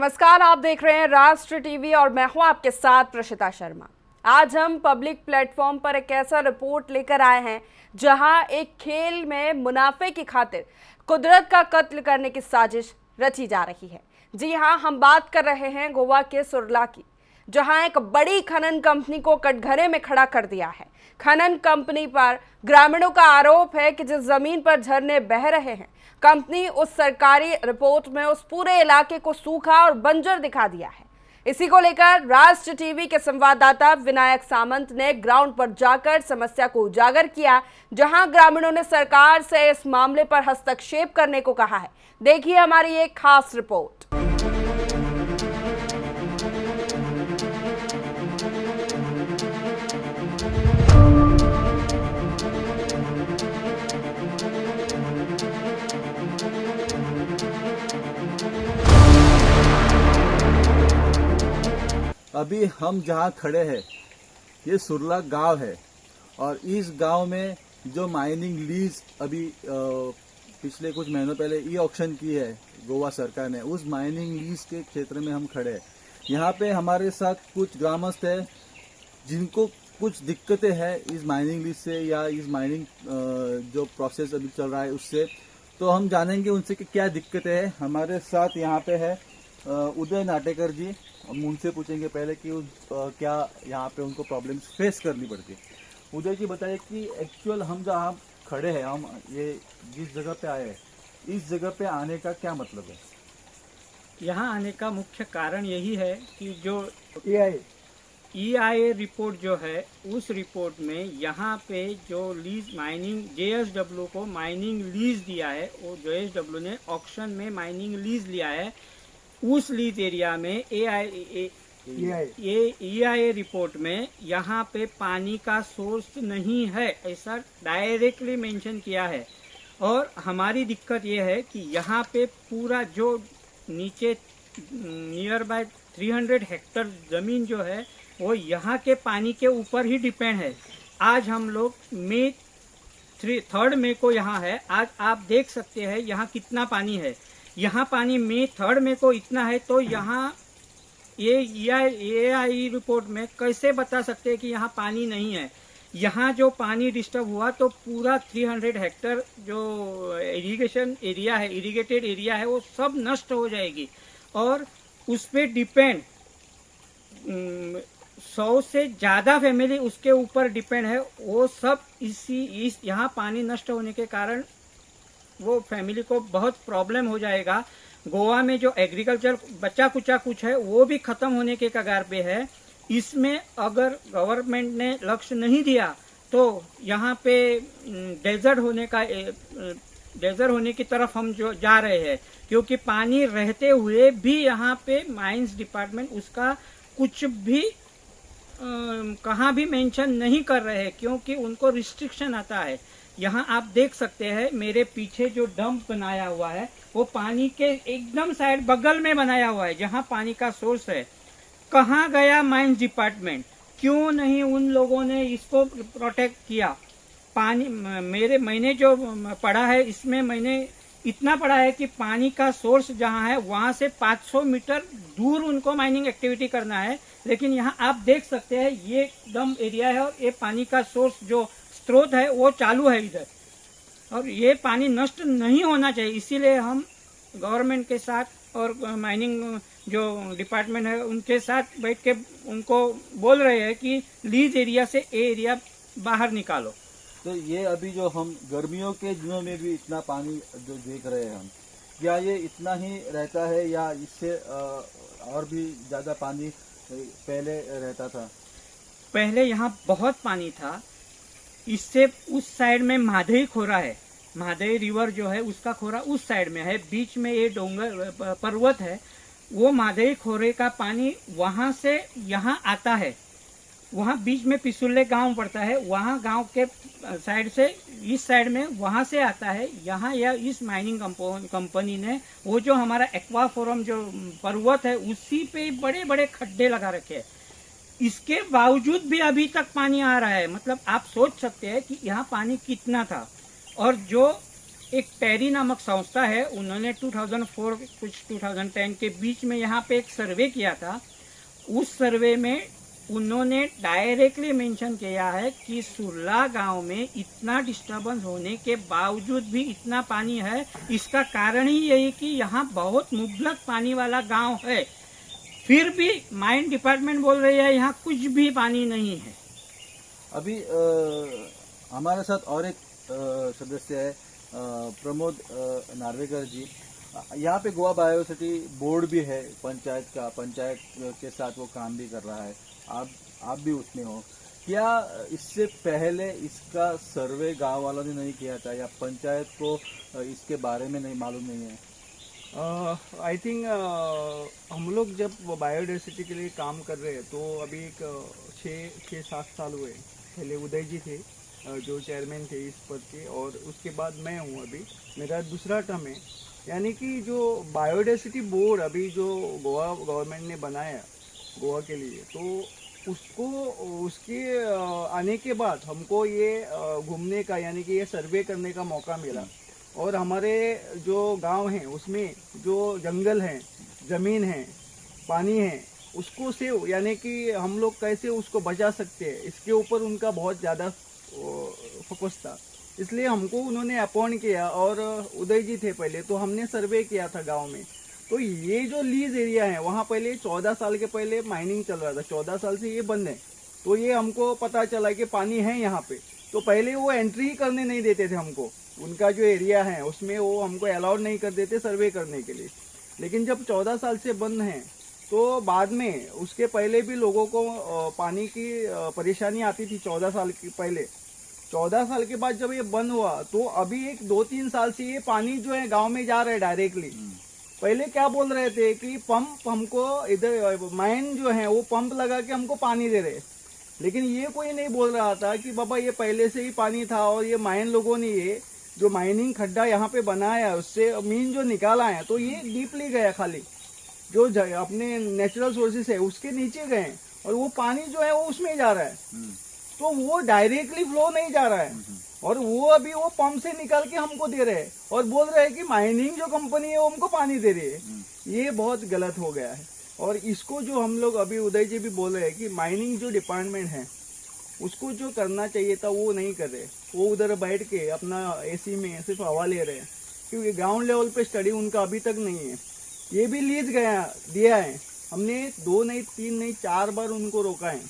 नमस्कार, आप देख रहे हैं राष्ट्र टीवी और मैं हूं आपके साथ प्रशिता शर्मा। आज हम पब्लिक प्लेटफॉर्म पर एक ऐसा रिपोर्ट लेकर आए हैं जहां एक खेल में मुनाफे की खातिर कुदरत का कत्ल करने की साजिश रची जा रही है। जी हां, हम बात कर रहे हैं गोवा के सुरला की, जहां एक बड़ी खनन कंपनी को कटघरे में खड़ा कर दिया है। खनन कंपनी पर ग्रामीणों का आरोप है कि जिस जमीन पर झरने बह रहे हैं, कंपनी उस सरकारी रिपोर्ट में उस पूरे इलाके को सूखा और बंजर दिखा दिया है। इसी को लेकर राष्ट्र टीवी के संवाददाता विनायक सामंत ने ग्राउंड पर जाकर समस्या को उजागर किया, जहां ग्रामीणों ने सरकार से इस मामले पर हस्तक्षेप करने को कहा है। देखिए हमारी एक खास रिपोर्ट। अभी हम जहाँ खड़े हैं ये सुरला गांव है और इस गांव में जो माइनिंग लीज अभी पिछले कुछ महीनों पहले ई ऑक्शन की है गोवा सरकार ने, उस माइनिंग लीज के क्षेत्र में हम खड़े हैं। यहाँ पे हमारे साथ कुछ ग्रामस्थ हैं जिनको कुछ दिक्कतें हैं इस माइनिंग लीज से या इस माइनिंग जो प्रोसेस अभी चल रहा है उससे। तो हम जानेंगे उनसे कि क्या दिक्कतें हैं। हमारे साथ यहाँ पे है उदय नाटेकर जी। हम उनसे पूछेंगे पहले कि क्या यहाँ पे उनको प्रॉब्लम्स फेस करनी पड़ती है। उदय जी बताइए कि एक्चुअल हम जहाँ खड़े हैं, हम ये जिस जगह पे आए हैं, इस जगह पे आने का क्या मतलब है? यहाँ आने का मुख्य कारण यही है कि जो EIA रिपोर्ट जो है, उस रिपोर्ट में यहाँ पे जो लीज माइनिंग JSW को माइनिंग लीज दिया है, वो JSW ने ऑक्शन में माइनिंग लीज लिया है। उस लीज एरिया में EIA रिपोर्ट में यहाँ पे पानी का सोर्स नहीं है, ऐसा डायरेक्टली मेंशन किया है। और हमारी दिक्कत ये है कि यहाँ पे पूरा जो नीचे नियर बाय 300 हेक्टर जमीन जो है वो यहाँ के पानी के ऊपर ही डिपेंड है। आज हम लोग मई 3 मई को यहाँ है। आज आप देख सकते हैं यहाँ कितना पानी है। यहाँ पानी मई 3 मई को इतना है, तो यहाँ ये EIA रिपोर्ट में कैसे बता सकते हैं कि यहाँ पानी नहीं है। यहाँ जो पानी डिस्टर्ब हुआ तो पूरा 300 हेक्टर जो इरिगेटेड एरिया है वो सब नष्ट हो जाएगी। और उस पर डिपेंड 100 से ज़्यादा फैमिली उसके ऊपर डिपेंड है। वो सब यहाँ पानी नष्ट होने के कारण वो फैमिली को बहुत प्रॉब्लम हो जाएगा। गोवा में जो एग्रीकल्चर बचा कुचा कुछ है वो भी खत्म होने के कगार पे है। इसमें अगर गवर्नमेंट ने लक्ष्य नहीं दिया तो यहाँ पे डेजर्ट होने की तरफ हम जो जा रहे हैं, क्योंकि पानी रहते हुए भी यहाँ पे माइंस डिपार्टमेंट उसका कुछ भी कहाँ भी मेंशन नहीं कर रहे हैं, क्योंकि उनको रिस्ट्रिक्शन आता है। यहाँ आप देख सकते हैं मेरे पीछे जो डंप बनाया हुआ है वो पानी के एकदम साइड बगल में बनाया हुआ है जहाँ पानी का सोर्स है। कहाँ गया माइंस डिपार्टमेंट? क्यों नहीं उन लोगों ने इसको प्रोटेक्ट किया? पानी मैंने जो पढ़ा है इसमें मैंने इतना पढ़ा है कि पानी का सोर्स जहाँ है वहाँ से 500 मीटर दूर उनको माइनिंग एक्टिविटी करना है। लेकिन यहाँ आप देख सकते हैं ये डंप एरिया है और ये पानी का सोर्स जो स्रोत है वो चालू है इधर, और ये पानी नष्ट नहीं होना चाहिए। इसीलिए हम गवर्नमेंट के साथ और माइनिंग जो डिपार्टमेंट है उनके साथ बैठ के उनको बोल रहे हैं कि लीज एरिया से एरिया बाहर निकालो। तो ये अभी जो हम गर्मियों के दिनों में भी इतना पानी जो देख रहे हैं हम, क्या ये इतना ही रहता है या इससे और भी ज़्यादा पानी पहले रहता था? पहले यहाँ बहुत पानी था। इससे उस साइड में माधई खोरा है, माधई रिवर जो है उसका खोरा उस साइड में है। बीच में ये डोंगर पर्वत है, वो माधई खोरे का पानी वहां से यहाँ आता है। वहाँ बीच में पिसुल्ले गांव पड़ता है, वहाँ गांव के साइड से इस साइड में वहाँ से आता है यहाँ। या इस माइनिंग कंपनी ने वो जो हमारा एक्वा फोरम जो पर्वत है उसी पे बड़े बड़े खड्डे लगा रखे हैं। इसके बावजूद भी अभी तक पानी आ रहा है। मतलब आप सोच सकते हैं कि यहाँ पानी कितना था। और जो एक टेरी नामक संस्था है, उन्होंने 2004 कुछ 2010 के बीच में यहाँ पे एक सर्वे किया था। उस सर्वे में उन्होंने डायरेक्टली मेंशन किया है कि सुरला गांव में इतना डिस्टरबेंस होने के बावजूद भी इतना पानी है। इसका कारण ही यही कि यहाँ बहुत मुबलक पानी वाला गांव है, फिर भी माइन डिपार्टमेंट बोल रही है यहाँ कुछ भी पानी नहीं है। अभी हमारे साथ और एक सदस्य है प्रमोद नार्वेकर जी। यहाँ पे गोवा बायोसिटी बोर्ड भी है पंचायत का, पंचायत के साथ वो काम भी कर रहा है, आप भी उसमें हो। क्या इससे पहले इसका सर्वे गांव वालों ने नहीं किया था या पंचायत को इसके बारे में नहीं मालूम नहीं है? आई थिंक हम लोग जब बायोडाइवर्सिटी के लिए काम कर रहे हैं तो अभी एक 6-7 साल हुए। पहले उदय जी थे जो चेयरमैन थे इस पद के, और उसके बाद मैं हूँ, अभी मेरा दूसरा टर्म है। यानी कि जो बायोडाइवर्सिटी बोर्ड अभी जो गोवा गवर्नमेंट ने बनाया गोवा के लिए, तो उसके आने के बाद हमको ये घूमने का यानी कि ये सर्वे करने का मौका मिला। और हमारे जो गांव हैं उसमें जो जंगल हैं, ज़मीन है, पानी है, उसको सेव यानी कि हम लोग कैसे उसको बचा सकते हैं, इसके ऊपर उनका बहुत ज़्यादा फोकस था। इसलिए हमको उन्होंने अपॉइंट किया, और उदय जी थे पहले, तो हमने सर्वे किया था गांव में। तो ये जो लीज एरिया है वहाँ पहले 14 साल के पहले माइनिंग चल रहा था, 14 साल से ये बंद है। तो ये हमको पता चला कि पानी है यहाँ पे, तो पहले वो एंट्री ही करने नहीं देते थे हमको, उनका जो एरिया है उसमें वो हमको अलाउड नहीं कर देते सर्वे करने के लिए। लेकिन जब 14 साल से बंद है तो बाद में उसके पहले भी लोगों को पानी की परेशानी आती थी 14 साल के पहले। 14 साल के बाद जब ये बंद हुआ तो अभी एक 2-3 साल से ये पानी जो है गांव में जा रहा है डायरेक्टली। पहले क्या बोल रहे थे कि पंप हमको इधर माइन जो है वो पंप लगा के हमको पानी दे रहे, लेकिन ये कोई नहीं बोल रहा था कि बाबा ये पहले से ही पानी था, और ये माइन लोगों ने ये जो माइनिंग खड्डा यहाँ पे बनाया उससे मीन जो निकाला है तो ये डीपली गया, खाली जो अपने नेचुरल सोर्सेस है उसके नीचे गए, और वो पानी जो है वो उसमें जा रहा है। तो वो डायरेक्टली फ्लो नहीं जा रहा है, और वो अभी वो पंप से निकाल के हमको दे रहे हैं और बोल रहे हैं कि माइनिंग जो कंपनी है वो हमको पानी दे रही है। ये बहुत गलत हो गया है, और इसको जो हम लोग अभी उदय जी भी बोल रहे हैं कि माइनिंग जो डिपार्टमेंट है उसको जो करना चाहिए था वो नहीं कर रहे। वो उधर बैठ के अपना एसी में सिर्फ हवा ले रहे हैं, क्योंकि ग्राउंड लेवल पे स्टडी उनका अभी तक नहीं है। ये भी लीज दिया है, हमने 2 नहीं 3 नहीं 4 बार उनको रोका है।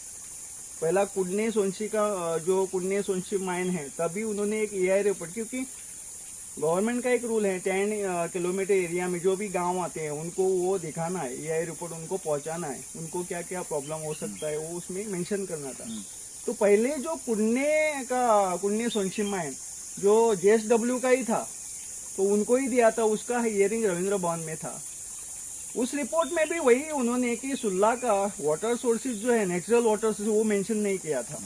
पहला कुडने सोनसी का जो कुडने सोनसी माइन है तभी उन्होंने एक EI रिपोर्ट, क्योंकि गवर्नमेंट का एक रूल है 10 किलोमीटर एरिया में जो भी गांव आते हैं उनको वो दिखाना है, EI रिपोर्ट उनको पहुंचाना है, उनको क्या क्या प्रॉब्लम हो सकता है वो उसमें मेंशन करना था। तो पहले जो कुडने सोनसी माइन जो JSW का ही था तो उनको ही दिया था, उसका हियरिंग रविंद्र भवन में था। उस रिपोर्ट में भी वही उन्होंने कि सुल्ला का वाटर सोर्सेज जो है नेचुरल वाटर सोर्सेज वो मेंशन नहीं किया था।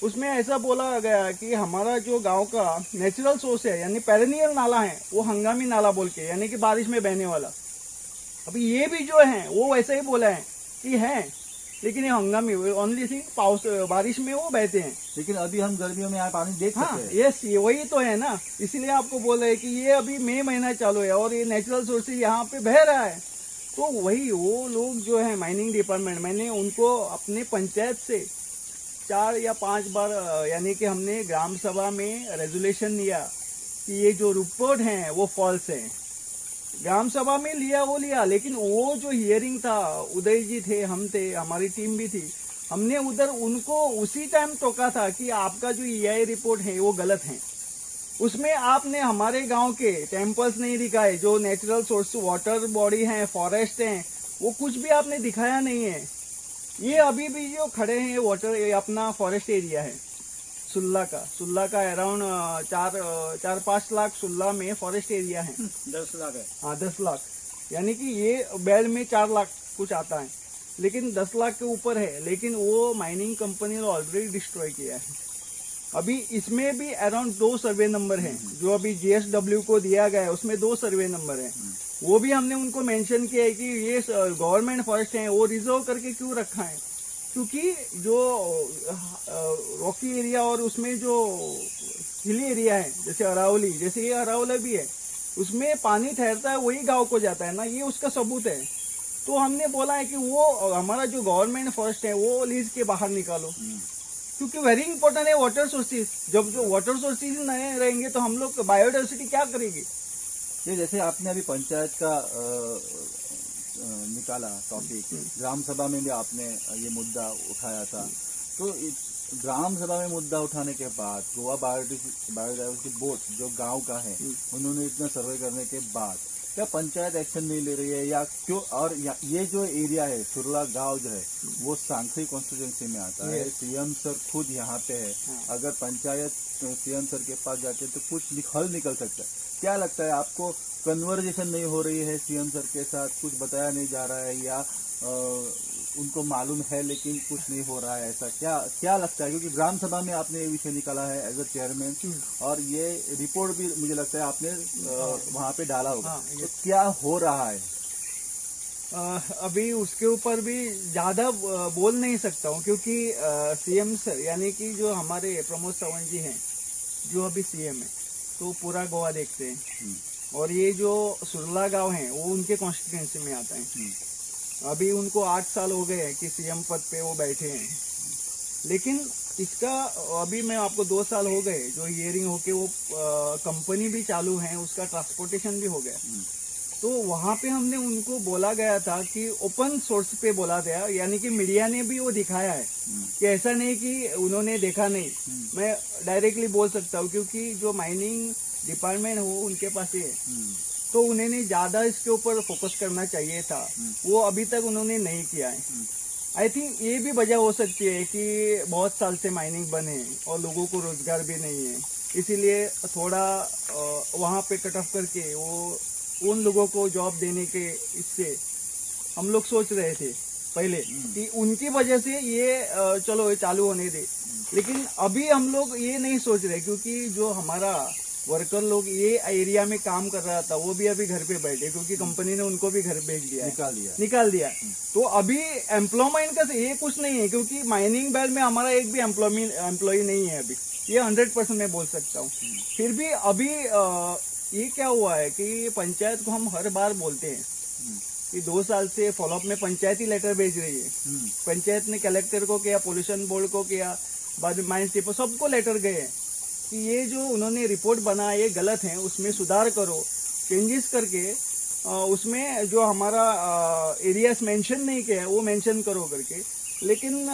उसमें ऐसा बोला गया कि हमारा जो गांव का नेचुरल सोर्स है यानी पेरेनियल नाला है वो हंगामी नाला बोल के, यानी कि बारिश में बहने वाला। अभी ये भी जो है वो वैसे ही बोला है कि है, लेकिन ये हंगामी ओनली थिंग बारिश में वो बहते हैं। लेकिन अभी हम गर्मियों में यहाँ पानी देख सकते हैं। यस, ये वही तो है ना, इसीलिए आपको बोल रहे हैं कि ये अभी मई महीना चालू है और ये नेचुरल सोर्सेज यहाँ पे बह रहा है। तो वही वो लोग जो है माइनिंग डिपार्टमेंट, मैंने उनको अपने पंचायत से 4 या 5 बार यानी कि हमने ग्राम सभा में रेजोल्यूशन लिया कि ये जो रिपोर्ट है वो फॉल्स है। ग्राम सभा में लिया, लेकिन वो जो हियरिंग था उदय जी थे, हम थे, हमारी टीम भी थी, हमने उधर उनको उसी टाइम टोका था कि आपका जो EI रिपोर्ट है वो गलत है। उसमें आपने हमारे गांव के टेम्पल्स नहीं दिखाए, जो नेचुरल सोर्स वाटर बॉडी है, फॉरेस्ट है, वो कुछ भी आपने दिखाया नहीं है। ये अभी भी जो खड़े हैं वाटर अपना फॉरेस्ट एरिया है सुल्ला का अराउंड 4-5 लाख सुल्ला में फॉरेस्ट एरिया है। 10 लाख है। हाँ 10 लाख, यानी कि ये बेल्ट में 4 लाख कुछ आता है, लेकिन 10 लाख के ऊपर है। लेकिन वो माइनिंग कंपनी ने ऑलरेडी डिस्ट्रॉय किया है। अभी इसमें भी अराउंड 2 सर्वे नंबर हैं जो अभी JSW को दिया गया है, उसमें 2 सर्वे नंबर हैं। वो भी हमने उनको मेंशन किया है कि ये गवर्नमेंट फॉरेस्ट है, वो रिजर्व करके क्यों रखा है। क्योंकि जो रॉकी एरिया और उसमें जो हिली एरिया है, जैसे अरावली, जैसे ये अरावली भी है, उसमें पानी ठहरता है वही गांव को जाता है ना, ये उसका सबूत है। तो हमने बोला है कि वो हमारा जो गवर्नमेंट फॉरेस्ट है वो लीज के बाहर निकालो, क्योंकि वेरी इंपॉर्टेंट है वाटर सोर्सेज। जब जो वाटर सोर्सेज नहीं रहेंगे तो हम लोग बायोडाइवर्सिटी क्या करेगी। ये जैसे आपने अभी पंचायत का निकाला टॉपिक, ग्राम सभा में भी आपने ये मुद्दा उठाया था, तो ग्राम सभा में मुद्दा उठाने के बाद गोवा बायोडाइवर्सिटी बोर्ड जो गांव का है, उन्होंने इतना सर्वे करने के बाद क्या पंचायत एक्शन नहीं ले रही है या क्यों? और ये जो एरिया है सुरला गांव जो है वो सांखरी कॉन्स्टिट्यूंसी में आता है, सीएम सर खुद यहाँ पे है, अगर पंचायत सीएम सर के पास जाके तो कुछ हल निकल सकता है। क्या लगता है आपको, कन्वर्जेशन नहीं हो रही है सीएम सर के साथ, कुछ बताया नहीं जा रहा है, या उनको मालूम है लेकिन कुछ नहीं हो रहा है, ऐसा क्या लगता है? क्योंकि ग्राम सभा में आपने ये विषय निकाला है एज अ चेयरमैन, और ये रिपोर्ट भी मुझे लगता है आपने वहाँ पे डाला होगा, तो क्या हो रहा है? अभी उसके ऊपर भी ज्यादा बोल नहीं सकता हूँ, क्योंकि सीएम सर यानी कि जो हमारे प्रमोद सावंत जी हैं, जो अभी सीएम है, तो पूरा गोवा देखते हैं, और ये जो सुरला गांव है वो उनके कॉन्स्टिट्यूएंसी में आता है। अभी उनको 8 साल हो गए हैं कि सीएम पद पे वो बैठे हैं, लेकिन इसका अभी मैं आपको 2 साल हो गए जो हियरिंग होके वो कंपनी भी चालू है, उसका ट्रांसपोर्टेशन भी हो गया। तो वहाँ पे हमने उनको बोला गया था कि ओपन सोर्स पे बोला गया, यानी कि मीडिया ने भी वो दिखाया है कि ऐसा नहीं कि उन्होंने देखा नहीं। मैं डायरेक्टली बोल सकता हूँ, क्योंकि जो माइनिंग डिपार्टमेंट हो उनके पास है, तो उन्होंने ज्यादा इसके ऊपर फोकस करना चाहिए था, वो अभी तक उन्होंने नहीं किया है। आई थिंक ये भी वजह हो सकती है कि बहुत साल से माइनिंग बंद है और लोगों को रोजगार भी नहीं है, इसीलिए थोड़ा वहाँ पे कट ऑफ करके वो उन लोगों को जॉब देने के इससे हम लोग सोच रहे थे पहले कि उनकी वजह से ये चलो ये चालू होने दे, लेकिन अभी हम लोग ये नहीं सोच रहे, क्योंकि जो हमारा वर्कर लोग ये एरिया में काम कर रहा था वो भी अभी घर पे बैठे, क्योंकि कंपनी ने उनको भी घर भेज दिया, निकाल दिया। तो अभी एम्प्लॉयमेंट का ये कुछ नहीं है, क्योंकि माइनिंग बेल्ट में हमारा एक भी एम्प्लॉय नहीं है अभी, ये 100% मैं बोल सकता हूँ। फिर भी अभी ये क्या हुआ है कि पंचायत को हम हर बार बोलते हैं कि 2 साल से फॉलोअप में पंचायत ही लेटर भेज रही है। पंचायत ने कलेक्टर को किया, पोल्यूशन बोर्ड को किया, बाद में माइंस डिपो, सबको लेटर गए कि ये जो उन्होंने रिपोर्ट बनाया ये गलत है, उसमें सुधार करो, चेंजेस करके उसमें जो हमारा एरियाज मेंशन नहीं किया है वो मेंशन करो करके, लेकिन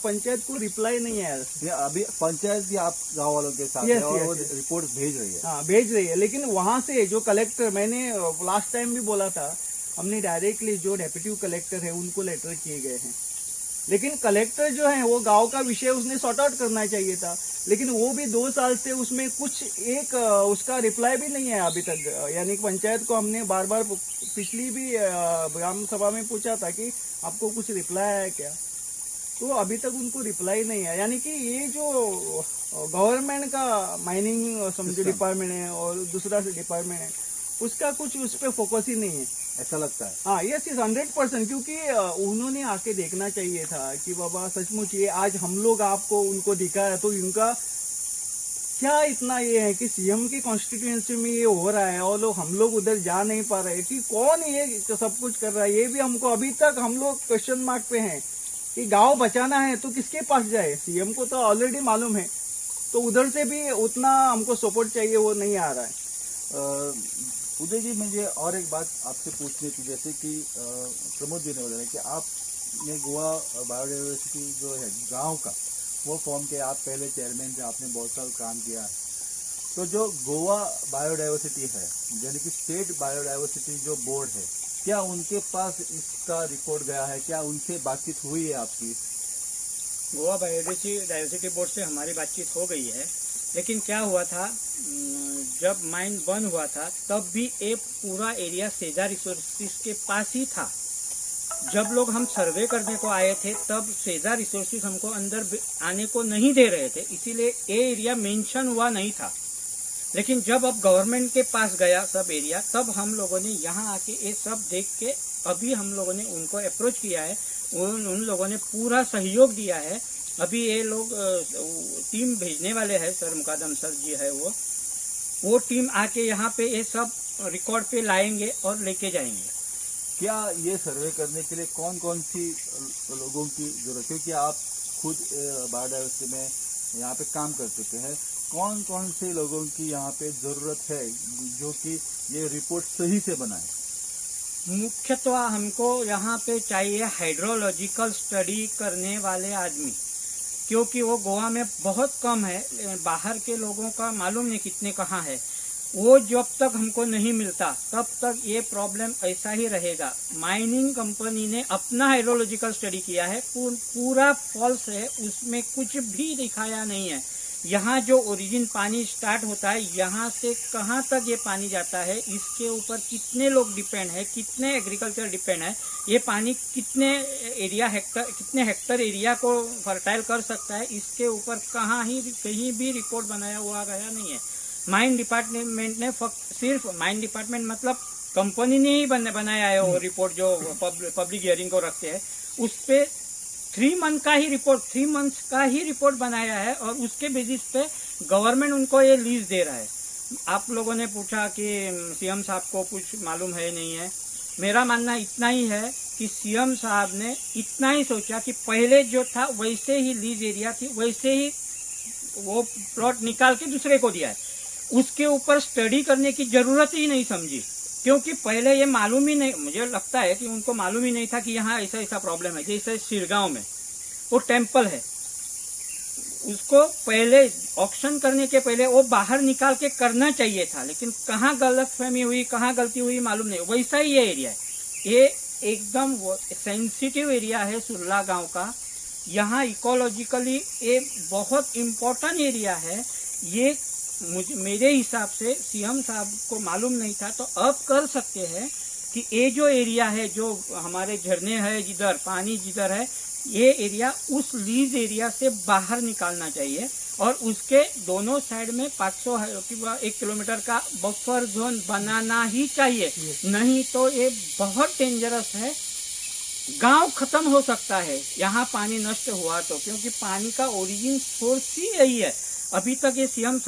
पंचायत को रिप्लाई नहीं आया। अभी पंचायत भी आप गाँव वालों के साथ है और वो रिपोर्ट भेज रही है। हाँ भेज रही है, लेकिन वहाँ से जो कलेक्टर, मैंने लास्ट टाइम भी बोला था, हमने डायरेक्टली जो डेप्यूटी कलेक्टर है उनको लेटर किए गए हैं, लेकिन कलेक्टर जो है वो गांव का विषय उसने सॉर्ट आउट करना चाहिए था, लेकिन वो भी 2 साल से उसमें कुछ एक उसका रिप्लाई भी नहीं है अभी तक। यानी पंचायत को हमने बार बार पिछली भी ग्राम सभा में पूछा था कि आपको कुछ रिप्लाई आया क्या, तो अभी तक उनको रिप्लाई नहीं है। यानी कि ये जो गवर्नमेंट का माइनिंग समझो डिपार्टमेंट है और दूसरा डिपार्टमेंट है, उसका कुछ उस पर फोकस ही नहीं है, ऐसा लगता है। हाँ यस 100%, क्योंकि उन्होंने आके देखना चाहिए था कि बाबा सचमुच ये आज हम लोग आपको उनको दिखाया, तो इनका क्या इतना ये है कि सीएम की कॉन्स्टिट्यूएंसी में ये हो रहा है और लोग हम लोग उधर जा नहीं पा रहे, कि कौन ये सब कुछ कर रहा है, ये भी हमको अभी तक हम लोग क्वेश्चन मार्क पे हैं कि गांव बचाना है तो किसके पास जाए। सीएम को तो ऑलरेडी मालूम है, तो उधर से भी उतना हमको सपोर्ट चाहिए, वो नहीं आ रहा है। उदय जी, मुझे और एक बात आपसे पूछनी थी, जैसे कि प्रमोद जी ने बोला कि आपने गोवा बायोडाइवर्सिटी जो है गांव का वो फॉर्म के, आप पहले चेयरमैन थे, आपने बहुत साल काम किया है, तो जो गोवा बायोडाइवर्सिटी है यानी कि स्टेट बायोडाइवर्सिटी जो बोर्ड है, क्या उनके पास इसका रिपोर्ट गया है, क्या उनसे बातचीत हुई है आपकी? गोवा बायोडाइवर्सिटी बोर्ड से हमारी बातचीत हो गई है, लेकिन क्या हुआ था, जब माइन बंद हुआ था तब भी ये पूरा एरिया सेजा रिसोर्सेज के पास ही था। जब लोग हम सर्वे करने को आए थे तब सेजा रिसोर्सेज हमको अंदर आने को नहीं दे रहे थे, इसीलिए ये एरिया मेंशन हुआ नहीं था। लेकिन जब अब गवर्नमेंट के पास गया सब एरिया, तब हम लोगों ने यहाँ आके ये सब देख के अभी हम लोगों ने उनको अप्रोच किया है, उन लोगों ने पूरा सहयोग दिया है। अभी ये लोग टीम भेजने वाले हैं, सर मुकादम सर जी है वो टीम आके यहाँ पे ये सब रिकॉर्ड पे लाएंगे और लेके जाएंगे। क्या ये सर्वे करने के लिए कौन कौन सी लोगों की जरूरत, क्योंकि आप खुद बायोडायवर्सिटी में यहाँ पे काम कर चुके हैं, कौन कौन से लोगों की यहाँ पे जरूरत है जो कि ये रिपोर्ट सही से बनाए? मुख्यतः हमको यहाँ पे चाहिए हाइड्रोलॉजिकल स्टडी करने वाले आदमी, क्योंकि वो गोवा में बहुत कम है, बाहर के लोगों का मालूम नहीं कितने कहाँ है। वो जब तक हमको नहीं मिलता तब तक ये प्रॉब्लम ऐसा ही रहेगा। माइनिंग कंपनी ने अपना हाइड्रोलॉजिकल स्टडी किया है, पूरा फॉल्स है, उसमें कुछ भी दिखाया नहीं है। यहाँ जो ओरिजिन पानी स्टार्ट होता है, यहाँ से कहाँ तक ये पानी जाता है, इसके ऊपर कितने लोग डिपेंड है, कितने एग्रीकल्चर डिपेंड है, ये पानी कितने हेक्टर एरिया को फर्टाइल कर सकता है, इसके ऊपर कहीं भी रिपोर्ट बनाया हुआ गया नहीं है। माइन डिपार्टमेंट ने सिर्फ माइन डिपार्टमेंट मतलब कंपनी ने ही बनाया है वो रिपोर्ट जो पब्लिक हियरिंग को रखते हैं, उस पे 3 मंथ्स का ही रिपोर्ट बनाया है और उसके बेसिस पे गवर्नमेंट उनको ये लीज दे रहा है। आप लोगों ने पूछा कि सीएम साहब को कुछ मालूम है नहीं है। मेरा मानना इतना ही है कि सीएम साहब ने इतना ही सोचा कि पहले जो था वैसे ही लीज एरिया थी, वैसे ही वो प्लॉट निकाल के दूसरे को दिया है। उसके ऊपर स्टडी करने की जरूरत ही नहीं समझी, क्योंकि पहले ये मालूम ही नहीं, मुझे लगता है कि उनको मालूम ही नहीं था कि यहाँ ऐसा प्रॉब्लम है। जैसे सिरगांव में वो टेम्पल है, उसको पहले ऑक्शन करने के पहले वो बाहर निकाल के करना चाहिए था, लेकिन कहाँ गलतफहमी हुई, कहाँ गलती हुई मालूम नहीं। वैसा ही ये एरिया है, ये एकदम सेंसिटिव एरिया है सुरला गांव का। यहाँ इकोलॉजिकली ये बहुत इम्पोर्टेंट एरिया है। ये मेरे हिसाब से सीएम साहब को मालूम नहीं था, तो अब कर सकते हैं कि ये जो एरिया है, जो हमारे झरने है जिधर पानी जिधर है, ये एरिया उस लीज एरिया से बाहर निकालना चाहिए और उसके दोनों साइड में 1 किलोमीटर का बफर जोन बनाना ही चाहिए। नहीं तो ये बहुत डेंजरस है, गांव खत्म हो सकता है यहाँ पानी नष्ट हुआ तो, क्योंकि पानी का ओरिजिन सोर्स ही यही है। अभी तक ये सीएम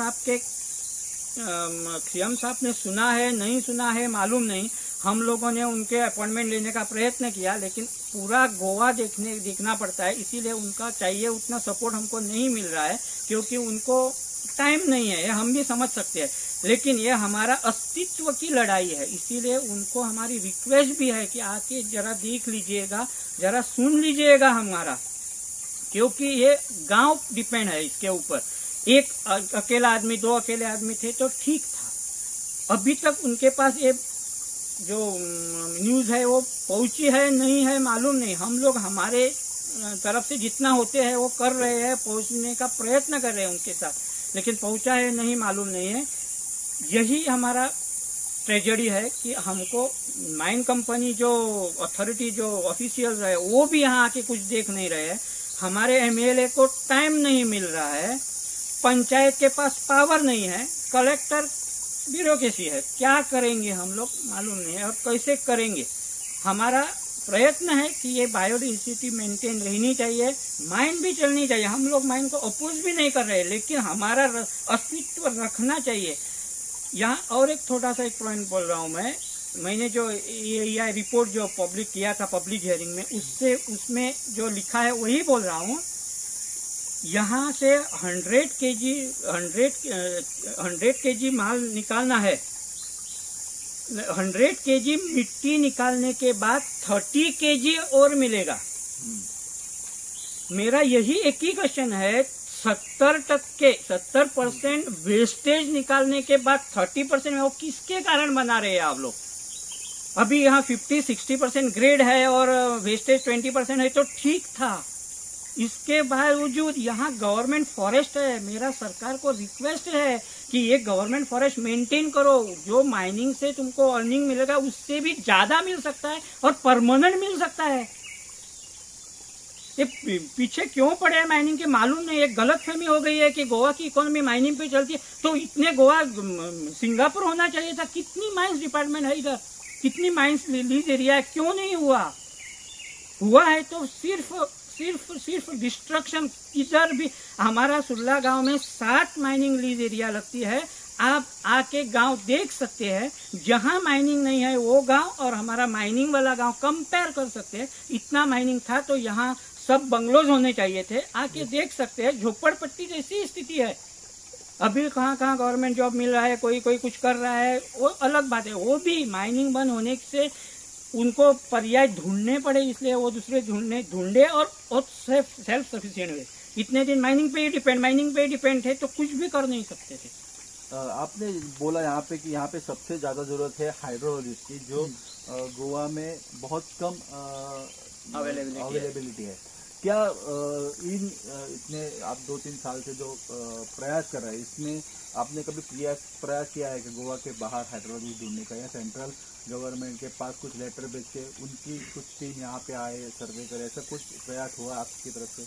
साहब ने सुना है नहीं सुना है मालूम नहीं। हम लोगों ने उनके अपॉइंटमेंट लेने का प्रयत्न किया, लेकिन पूरा गोवा देखना पड़ता है, इसीलिए उनका चाहिए उतना सपोर्ट हमको नहीं मिल रहा है, क्योंकि उनको टाइम नहीं है। ये हम भी समझ सकते हैं, लेकिन ये हमारा अस्तित्व की लड़ाई है, इसीलिए उनको हमारी रिक्वेस्ट भी है कि आके जरा देख लीजिएगा, जरा सुन लीजिएगा हमारा, क्योंकि ये गांव डिपेंड है इसके ऊपर। एक अकेला आदमी, 2 अकेले आदमी थे तो ठीक था। अभी तक उनके पास ये जो न्यूज़ है वो पहुंची है नहीं है मालूम नहीं। हम लोग हमारे तरफ से जितना होते हैं वो कर रहे हैं, पहुंचने का प्रयत्न कर रहे हैं उनके साथ, लेकिन पहुंचा है नहीं मालूम नहीं है। यही हमारा ट्रेजेडी है कि हमको माइन कंपनी जो अथॉरिटी जो ऑफिशियल्स है वो भी यहाँ आके कुछ देख नहीं रहे हैं। हमारे एमएलए को टाइम नहीं मिल रहा है, पंचायत के पास पावर नहीं है, कलेक्टर ब्यूरोक्रेसी है। क्या करेंगे हम लोग मालूम नहीं है और कैसे करेंगे। हमारा प्रयत्न है कि ये बायोडाइवर्सिटी मेंटेन रहनी चाहिए, माइन भी चलनी चाहिए। हम लोग माइन को अपोज भी नहीं कर रहे, लेकिन हमारा अस्तित्व रखना चाहिए। यहाँ और एक छोटा सा एक पॉइंट बोल रहा हूँ मैंने जो ये रिपोर्ट जो पब्लिक किया था पब्लिक हियरिंग में, उसमें जो लिखा है वही बोल रहा हूँ। यहाँ से 100 केजी माल निकालना है, 100 केजी मिट्टी निकालने के बाद 30 केजी और मिलेगा। मेरा यही एक ही क्वेश्चन है, 70% वेस्टेज निकालने के बाद 30% में वो किसके कारण बना रहे हैं आप लोग। अभी यहाँ 50-60% ग्रेड है और वेस्टेज 20% है तो ठीक था। इसके बावजूद यहाँ गवर्नमेंट फॉरेस्ट है। मेरा सरकार को रिक्वेस्ट है कि ये गवर्नमेंट फॉरेस्ट मेंटेन करो। जो माइनिंग से तुमको अर्निंग मिलेगा उससे भी ज्यादा मिल सकता है और परमानेंट मिल सकता है। ये पीछे क्यों पड़े हैं माइनिंग के मालूम नहीं। एक गलतफहमी हो गई है कि गोवा की इकोनॉमी माइनिंग पे चलती है, तो इतने गोवा सिंगापुर होना चाहिए था। कितनी माइंस डिपार्टमेंट है इधर, कितनी माइंस लीज एरिया है, क्यों नहीं हुआ। हुआ है तो सिर्फ डिस्ट्रक्शन। इधर भी हमारा सुरला गांव में 7 माइनिंग लीज एरिया लगती है। आप आके गांव देख सकते हैं, जहां माइनिंग नहीं है वो गांव और हमारा माइनिंग वाला गांव कंपेयर कर सकते हैं। इतना माइनिंग था तो यहाँ सब बंगलोज होने चाहिए थे। आके देख सकते हैं, झोपड़पट्टी जैसी स्थिति है। अभी कहाँ गवर्नमेंट जॉब मिल रहा है, कोई कुछ कर रहा है, वो अलग बात है। वो भी माइनिंग बंद होने से उनको पर्याय ढूंढने पड़े, इसलिए वो दूसरे ढूंढे और सेल्फ सफिशिएंट हुए। इतने दिन माइनिंग पे ही डिपेंड थे तो कुछ भी कर नहीं सकते थे। आपने बोला यहाँ पे कि यहाँ पे सबसे ज़्यादा ज़रूरत है हाइड्रोलिस की, जो गोवा में बहुत कम अवेलेबिलिटी है। क्या इतने आप 2-3 साल से जो प्रयास कर रहे हैं, इसमें आपने कभी प्रयास किया है कि गोवा के बाहर हाइड्रोलिस ढूंढने का, या सेंट्रल गवर्नमेंट के पास कुछ लेटर भेज के उनकी कुछ टीम यहाँ पे आए, सर्वे करे, ऐसा कुछ प्रयास हुआ आपकी तरफ से?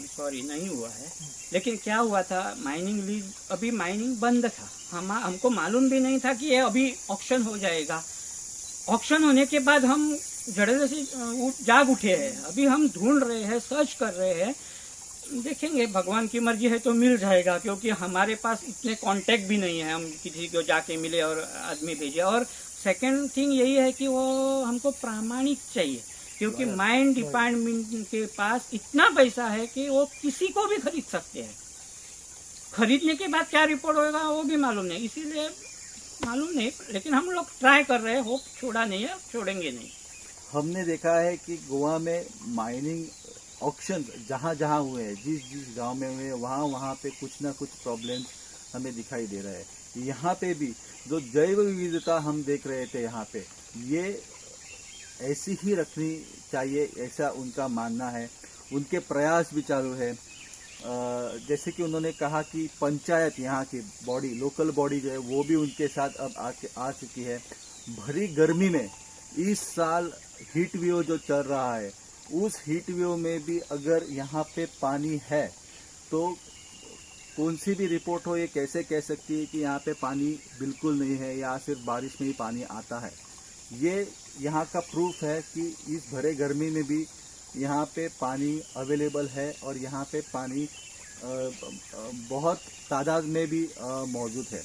सॉरी, नहीं हुआ है। लेकिन क्या हुआ था, माइनिंग लीज अभी माइनिंग बंद था। हमको मालूम भी नहीं था कि ये अभी ऑक्शन हो जाएगा। ऑक्शन होने के बाद हम जड़े से जाग उठे हैं। अभी हम ढूंढ रहे हैं, सर्च कर रहे हैं। देखेंगे, भगवान की मर्जी है तो मिल जाएगा, क्योंकि हमारे पास इतने कांटेक्ट भी नहीं है हम किसी को जाके मिले और आदमी भेजे। और सेकंड थिंग यही है कि वो हमको प्रामाणिक चाहिए, क्योंकि माइन डिपार्टमेंट के पास इतना पैसा है कि वो किसी को भी खरीद सकते हैं। खरीदने के बाद क्या रिपोर्ट होगा वो भी मालूम नहीं, इसीलिए मालूम नहीं। लेकिन हम लोग ट्राई कर रहे हैं, होप छोड़ा नहीं है, छोड़ेंगे नहीं। हमने देखा है कि गोवा में माइनिंग ऑक्शन जहाँ हुए हैं, जिस गांव में हुए, वहाँ पे कुछ ना कुछ प्रॉब्लम्स हमें दिखाई दे रहा है। यहाँ पे भी जो जैव विविधता हम देख रहे थे यहाँ पे, ये ऐसी ही रखनी चाहिए, ऐसा उनका मानना है। उनके प्रयास भी चालू है। जैसे कि उन्होंने कहा कि पंचायत, यहाँ की बॉडी, लोकल बॉडी जो है वो भी उनके साथ अब आ चुकी है। भरी गर्मी में इस साल हीट वेव जो चल रहा है, उस हीट वेव में भी अगर यहाँ पे पानी है तो कौन सी भी रिपोर्ट हो, ये कैसे कह सकती है कि यहाँ पे पानी बिल्कुल नहीं है या सिर्फ बारिश में ही पानी आता है। ये यहाँ का प्रूफ है कि इस भरे गर्मी में भी यहाँ पे पानी अवेलेबल है और यहाँ पे पानी बहुत तादाद में भी मौजूद है।